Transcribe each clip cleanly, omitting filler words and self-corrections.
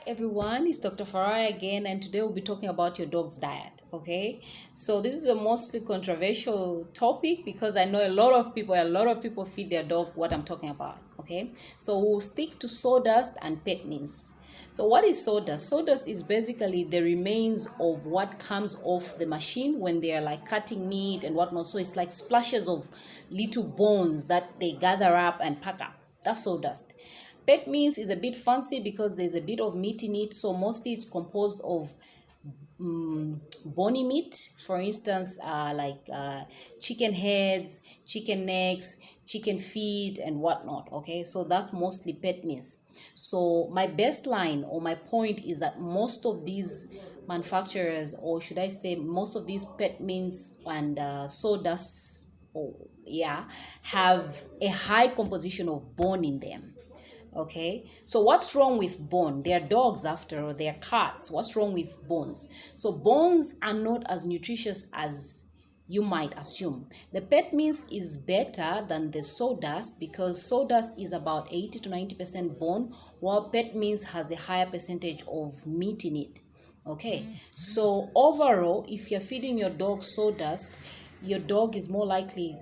everyone, it's Dr. Farai again, and today we'll be talking about your dog's diet. Okay, so this is a mostly controversial topic because I know a lot of people feed their dog what I'm talking about. Okay, so we'll stick to sawdust and pet mince. So what is sawdust? Sawdust is basically the remains of what comes off the machine when they are like cutting meat and whatnot. So it's like splashes of little bones that they gather up and pack up. That's sawdust. Pet mince is a bit fancy because there's a bit of meat in it. So mostly it's composed of bony meat, for instance, chicken heads, chicken necks, chicken feet, and whatnot. Okay, so that's mostly pet mince. So my best line or my point is that most of these manufacturers, or should I say most of these pet mince and sawdust, have a high composition of bone in them. Okay, so what's wrong with bone? They're dogs after all, they're cats. What's wrong with bones? So bones are not as nutritious as you might assume. The pet mince is better than the sawdust because sawdust is about 80 to 90% bone, while pet mince has a higher percentage of meat in it. Okay, so overall, if you're feeding your dog sawdust, your dog is more likely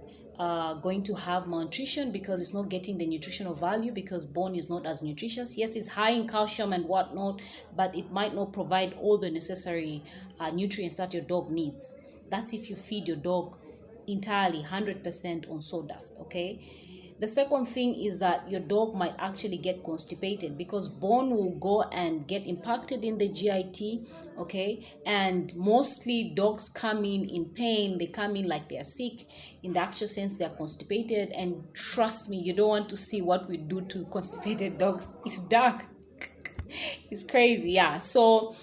going to have malnutrition because it's not getting the nutritional value because bone is not as nutritious. Yes, it's high in calcium and whatnot, but it might not provide all the necessary nutrients that your dog needs. That's if you feed your dog entirely 100% on sawdust. Okay, the second thing is that your dog might actually get constipated because bone will go and get impacted in the GIT. Okay, and mostly dogs come in pain. They come in like they are sick. In the actual sense, they are constipated, and trust me, you don't want to see what we do to constipated dogs. It's dark. It's crazy. Yeah, so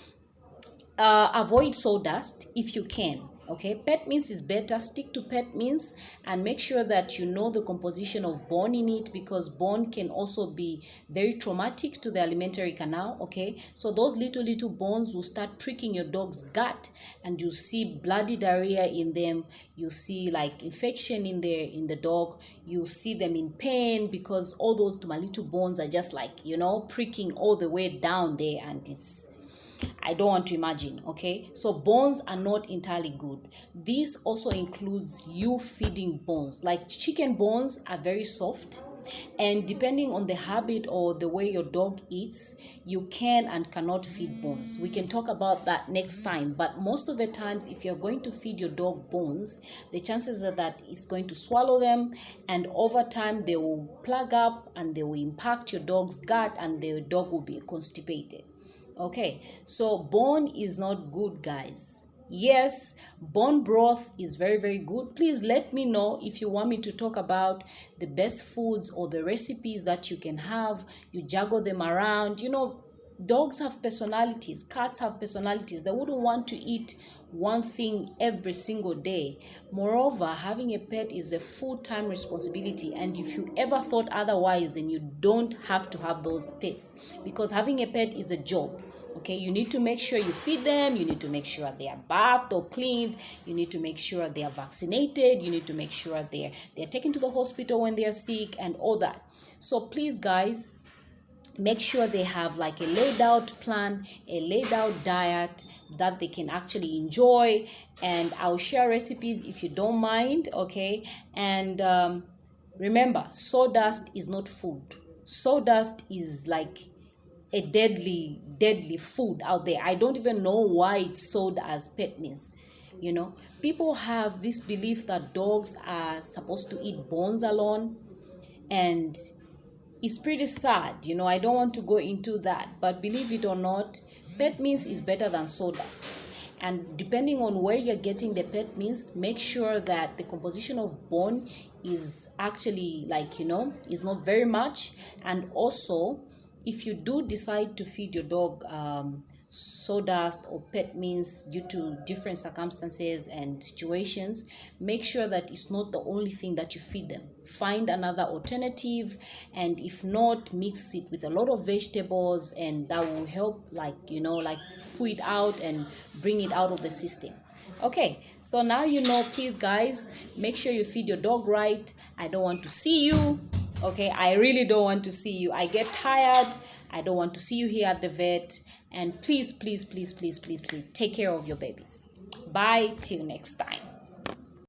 avoid sawdust if you can. Okay, pet mince is better. Stick to pet mince and make sure that you know the composition of bone in it because bone can also be very traumatic to the alimentary canal. Okay, so those little bones will start pricking your dog's gut and you see bloody diarrhea in them. You see like infection in the dog. You see them in pain because all those little bones are just like, pricking all the way down there, and I don't want to imagine. Okay, so bones are not entirely good. This also includes you feeding bones. Like chicken bones are very soft, and depending on the habit or the way your dog eats, you can and cannot feed bones. We can talk about that next time, but most of the times if you're going to feed your dog bones, the chances are that it's going to swallow them, and over time they will plug up and they will impact your dog's gut and the dog will be constipated. Okay, so bone is not good, guys. Yes, bone broth is very, very good. Please let me know if you want me to talk about the best foods or the recipes that you can have. You juggle them around. Dogs have personalities. Cats have personalities. They wouldn't want to eat one thing every single day. Moreover, having a pet is a full-time responsibility, and if you ever thought otherwise, then you don't have to have those pets because having a pet is a job. Okay, you need to make sure you feed them, you need to make sure they are bathed or cleaned, you need to make sure they are vaccinated, you need to make sure they're taken to the hospital when they are sick and all that. So please, guys, make sure they have like a laid out plan, a laid out diet that they can actually enjoy, and I'll share recipes if you don't mind. Okay, and remember, sawdust is not food. Sawdust is like a deadly food out there. I don't even know why it's sold as pet mince. People have this belief that dogs are supposed to eat bones alone, and it's pretty sad. I don't want to go into that, but believe it or not, pet mince is better than sawdust. And depending on where you're getting the pet mince, make sure that the composition of bone is actually is not very much. And also, if you do decide to feed your dog sawdust or pet mince due to different circumstances and situations, make sure that it's not the only thing that you feed them. Find another alternative, and if not, mix it with a lot of vegetables, and that will help pull it out and bring it out of the system. Okay, so now please guys, make sure you feed your dog right. I don't want to see you. Okay, I really don't want to see you. I get tired. I don't want to see you here at the vet. And please, please, please, please, please, please take care of your babies. Bye till next time.